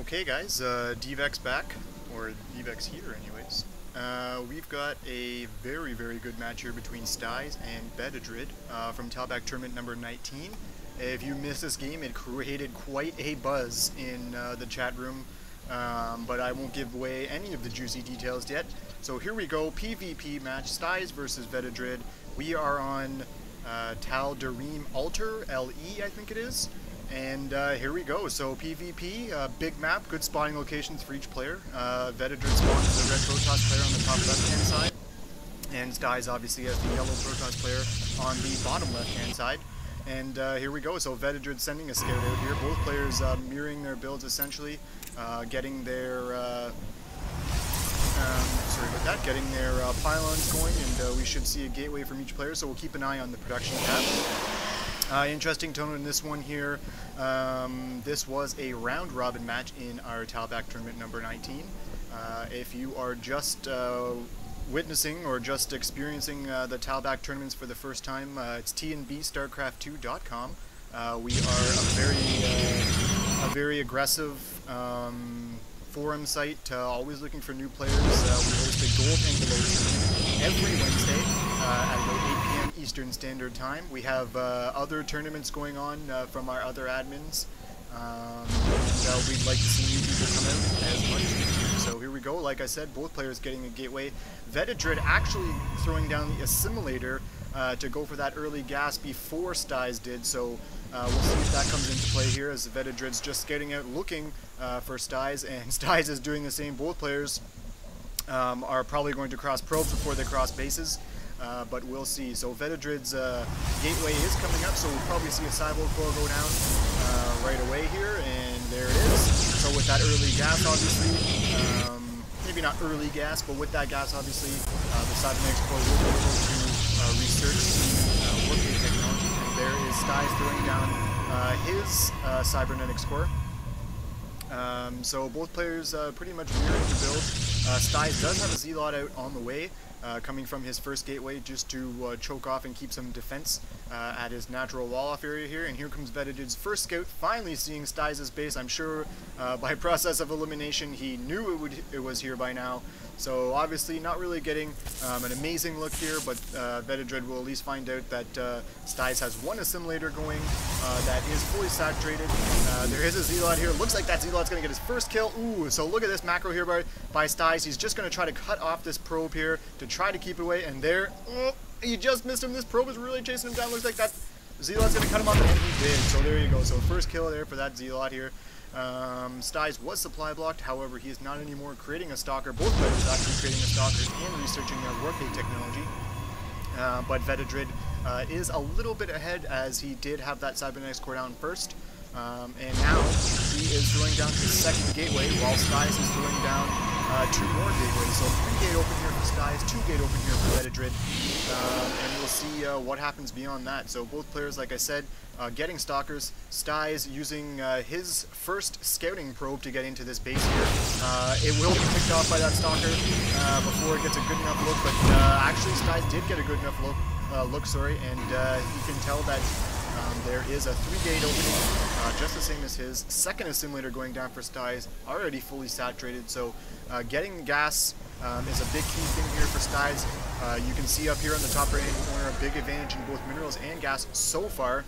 Okay guys, Dvex back, or Dvex here anyways. We've got a very good match here between Styze and Vededrid from Talbak Tournament number 19. If you missed this game, it created quite a buzz in the chat room, but I won't give away any of the juicy details yet. So here we go, PvP match, Styze versus Vededrid. We are on Talbak Altar, LE I think it is. And here we go. So PvP, big map, good spawning locations for each player. Vededrid spawns the red Protoss player on the top left-hand side, and Styze obviously has the yellow Protoss player on the bottom left-hand side. And here we go. So Vededrid sending a scout out here. Both players mirroring their builds essentially, getting their getting their pylons going, and we should see a gateway from each player. So we'll keep an eye on the production tab. Interesting tone in this one here. This was a round-robin match in our Talbak Tournament number 19. If you are just witnessing or just experiencing the Talbak tournaments for the first time, it's tnbstarcraft2.com. We are a very aggressive forum site, always looking for new players. We host a gold and below tournament every Wednesday at about 8 p.m. Eastern Standard Time. We have other tournaments going on from our other admins, and we'd like to see new people come out as much as we can. So here we go. Like I said, both players getting a gateway. Vededrid actually throwing down the assimilator to go for that early gas before Styze did. So we'll see if that comes into play here, as Vededrid's just getting out looking for Styze, and Styze is doing the same. Both players are probably going to cross probes before they cross bases. But we'll see. So Vededrid's gateway is coming up, so we'll probably see a cyborg core go down right away here, and there it is. So with that early gas, obviously, maybe not early gas, but with that gas, obviously, the cybernetics core will be able to research the working technology, and there is Styze throwing down his cybernetics core. So both players pretty much mirroring the build. Styze does have a Z-Lot out on the way, coming from his first gateway, just to choke off and keep some defense at his natural wall-off area here. And here comes Vededrid's first scout, finally seeing Styze's base. I'm sure by process of elimination he knew it was here by now. So obviously not really getting an amazing look here, but Vededrid will at least find out that Styze has one assimilator going that is fully saturated. There is a Z-Lot here. Looks like that Z-Lot's going to get his first kill. Ooh, so look at this macro here by Styze. He's just going to try to cut off this probe here to try to keep it away, and there, oh, he just missed him. This probe is really chasing him down. Looks like that Z-Lot's going to cut him off, and he did. So there you go. So first kill there for that Z-Lot here. Styze was supply blocked, however he is not anymore creating a stalker. Both players actually creating a stalker and researching their workday technology. But Vededrid is a little bit ahead, as he did have that cybernetics core down first. And now he is throwing down his second gateway, while Styze is throwing down two more gateways. So 3 gate open here for Styze, 2 gate open here for Vededrid, and we'll see what happens beyond that. So both players, like I said, getting stalkers. Styze using his first scouting probe to get into this base here. It will be picked off by that stalker before it gets a good enough look, but actually Styze did get a good enough look, and you can tell that there is a 3-gate opening, just the same as his. Second assimilator going down for Styze, already fully saturated, so getting gas is a big key thing here for Styze. You can see up here on the top right-hand corner a big advantage in both minerals and gas so far,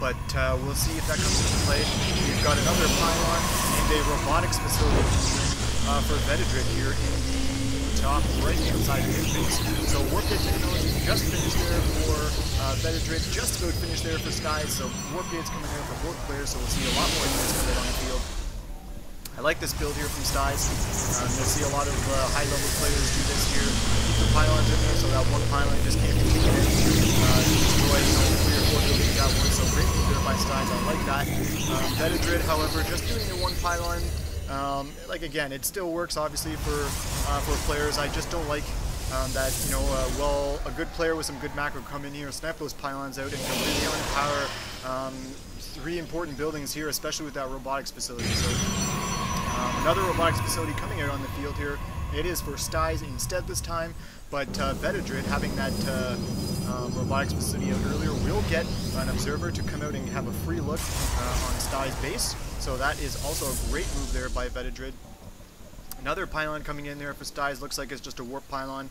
but we'll see if that comes into play. We've got another pylon and a robotics facility for Vededrid here in the top right-hand side of his base. So workday technology just finished there for Vededrid, just about finished there for Styze. So workdays coming out for both players, so we'll see a lot more units come out on the field. I like this build here from Styze. You'll see a lot of high-level players do this here. Keep the pylons in there so that one pylon just can't be taken in. Destroy 3 or 4 buildings at once. So great move there by Styze. I like that. Vededrid, however, just doing the one pylon. Like again, it still works obviously for players. I just don't like that, you know, well, a good player with some good macro come in here, snap those pylons out, and really unpower 3 important buildings here, especially with that robotics facility. So another robotics facility coming out on the field here. It is for Styze instead this time, but Vededrid, having that robotics facility out earlier, will get an observer to come out and have a free look on Styze base. So that is also a great move there by Vededrid. Another pylon coming in there for Styze. Looks like it's just a warp pylon.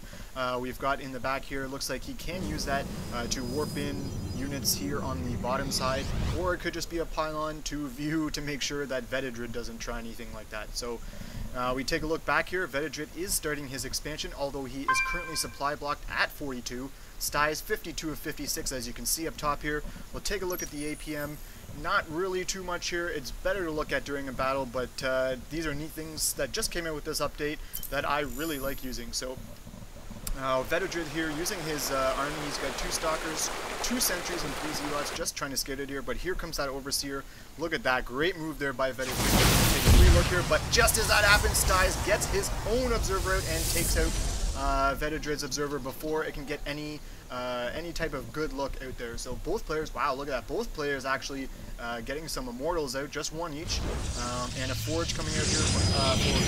We've got in the back here. Looks like he can use that to warp in units here on the bottom side, or it could just be a pylon to view to make sure that Vededrid doesn't try anything like that. So we take a look back here. Vededrid is starting his expansion, although he is currently supply blocked at 42. Styze 52 of 56, as you can see up top here. We'll take a look at the APM. Not really too much here. It's better to look at during a battle, but these are neat things that just came out with this update that I really like using. So Vededrid here using his army. He's got 2 stalkers, 2 sentries, and 3 zealots, just trying to skate it here. But here comes that overseer. Look at that great move there by Vededrid. Take a free look here, but just as that happens, Styze gets his own observer out and takes out Vededrid's observer before it can get any type of good look out there. So both players, wow, look at that. Both players actually getting some immortals out, just 1 each, and a forge coming out here for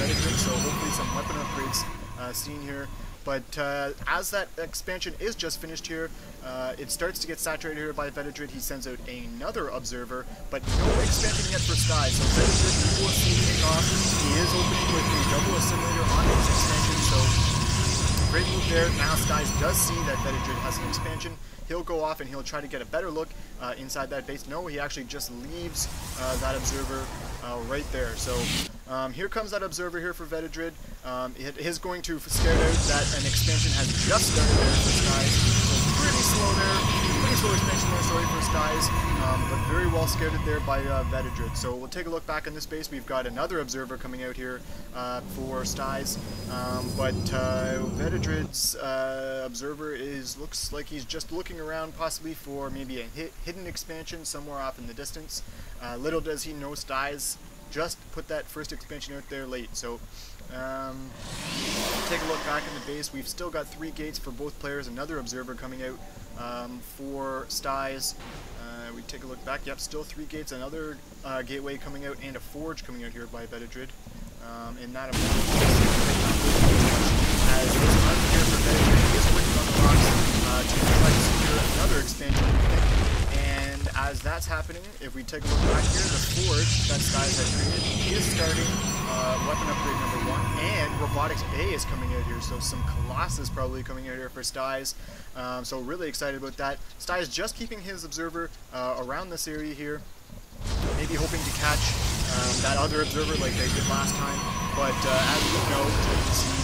Vededrid. So hopefully some weapon upgrades seen here. But as that expansion is just finished here, it starts to get saturated here by Vededrid. He sends out another observer, but no expansion yet for Styze. So Vededrid, we will see take off. He is opening with the double assimilator on his expansion, so great move there. Now Styze does see that Vededrid has an expansion. He'll go off and he'll try to get a better look inside that base. No, he actually just leaves that observer right there. So here comes that observer here for Vededrid. It is going to scout out that an expansion has just started there for Styze. So pretty slow there. Pretty slow expansion there, sorry, for Styze. But very well scouted there by Vededrid. So we'll take a look back in this base. We've got another observer coming out here for Styze. But Vededrid's observer looks like he's just looking around possibly for maybe a hidden expansion somewhere off in the distance. Little does he know Styze just put that first expansion out there late. So take a look back in the base. We've still got 3 gates for both players. Another observer coming out for Styze. We take a look back. Yep, still 3 gates. Another gateway coming out and a forge coming out here by Vededrid. And that as this run here for Vededrid is working on the rocks to try to secure another expansion unit. And as that's happening, if we take a look back here, the forge that Styze had created is starting weapon upgrade number 1, and robotics A is coming out here, so some Colossus probably coming out here for Styze. So really excited about that. Styze just keeping his observer around this area here, maybe hoping to catch that other observer like they did last time, but as you know, as you can see,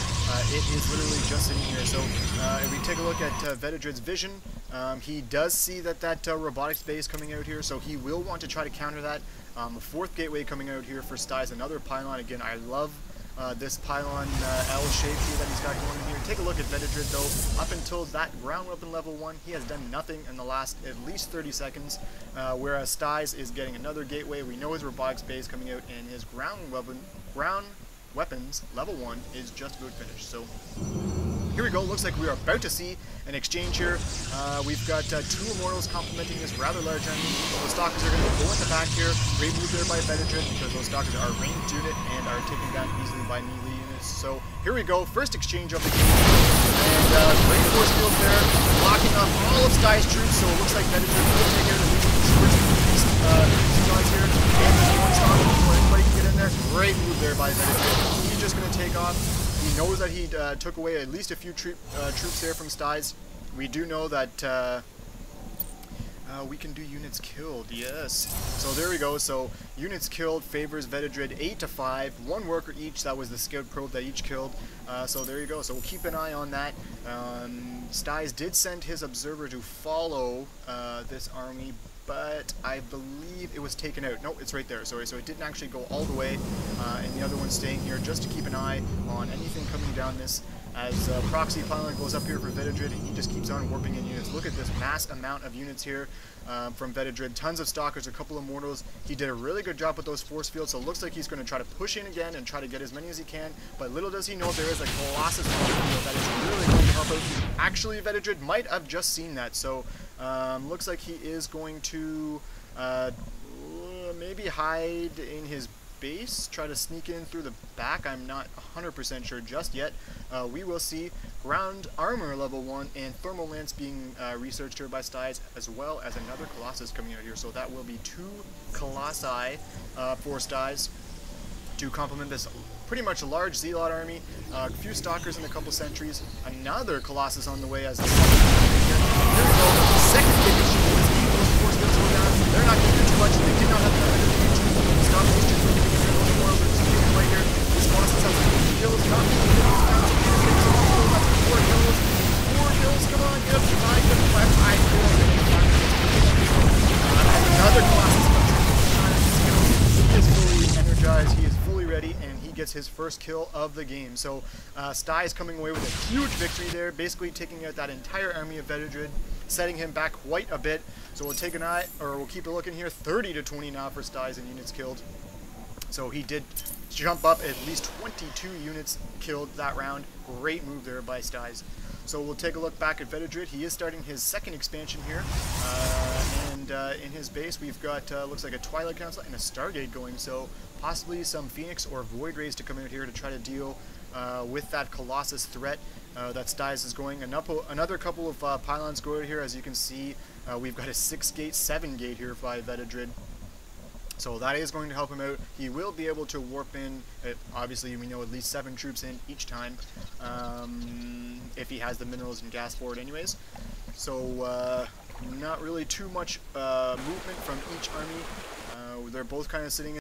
it is literally just sitting here. So if we take a look at Vededrid's vision, he does see that robotics base coming out here, so he will want to try to counter that. A 4th gateway coming out here for Styze, another pylon. Again, I love this pylon L shape here that he's got going in here. Take a look at Vededrid though. Up until that ground weapon level 1, he has done nothing in the last at least 30 seconds, whereas Styze is getting another gateway. We know his robotics base coming out, and his ground weapons level 1 is just about finished. So here we go. Looks like we are about to see an exchange here. We've got 2 immortals complementing this rather large enemy. Those stalkers are going to go in the back here. Great move there by Vededrid because those stalkers are a ranged unit and are taken down easily by melee units. So here we go. First exchange of the game. And great force field there, blocking off all of Styze's troops. So it looks like Vededrid will take out at least these guys here. And there's 1 stalker before anybody can get in there. Great move there by Vededrid. He's just going to take off. He knows that he took away at least a few troops there from Styze. We do know that we can do units killed, yes. So there we go. So units killed favors Vededrid 8-5, 1 worker each. That was the scout probe that each killed. So there you go. So we'll keep an eye on that. Styze did send his observer to follow this army, but I believe it was taken out. No, it's right there, sorry. So it didn't actually go all the way, and the other one's staying here just to keep an eye on anything coming down this. As proxy pylon goes up here for Vededrid, and he just keeps on warping in units. Look at this mass amount of units here from Vededrid. Tons of stalkers, a couple of mortals. He did a really good job with those force fields, so it looks like he's going to try to push in again and try to get as many as he can. But little does he know there is a Colossus force field that is really going to help out. Actually, Vededrid might have just seen that, so looks like he is going to maybe hide in his base, try to sneak in through the back. I'm not 100% sure just yet. We will see ground armor level 1 and thermal lance being researched here by Styze, as well as another Colossus coming out here. So that will be 2 Colossi for Styze to complement this pretty much a large Zealot army, a few Stalkers and a couple Sentries, another Colossus on the way as a second. Here we go, second biggest shield. Those force fields go down. They're not going to do too much. They did not have enough to stop these two from getting through those morals. They're just getting right here. This Colossus has 3 kills, not 3 kills. That's 4 kills. 4 kills, come on, get up to 5, get up to 5 kills. And another Colossus. He is fully energized, he is fully ready, and he gets his first kill of the game. So Styze coming away with a huge victory there, basically taking out that entire army of Vededrid, setting him back quite a bit. So we'll take an eye, or we'll keep a look in here. 30-20 now for Styze in units killed. So he did jump up at least 22 units killed that round. Great move there by Styze. So we'll take a look back at Vededrid. He is starting his second expansion here, and in his base we've got looks like a Twilight Council and a Stargate going, so possibly some Phoenix or Void Rays to come out here to try to deal with that Colossus threat that Styze is going. Another couple of pylons go out here. As you can see, we've got a 6-gate, 7-gate here by Vededrid. So that is going to help him out. He will be able to warp in, obviously we know at least 7 troops in each time, if he has the minerals and gas for it anyways. So not really too much movement from each army. They're both kind of sitting in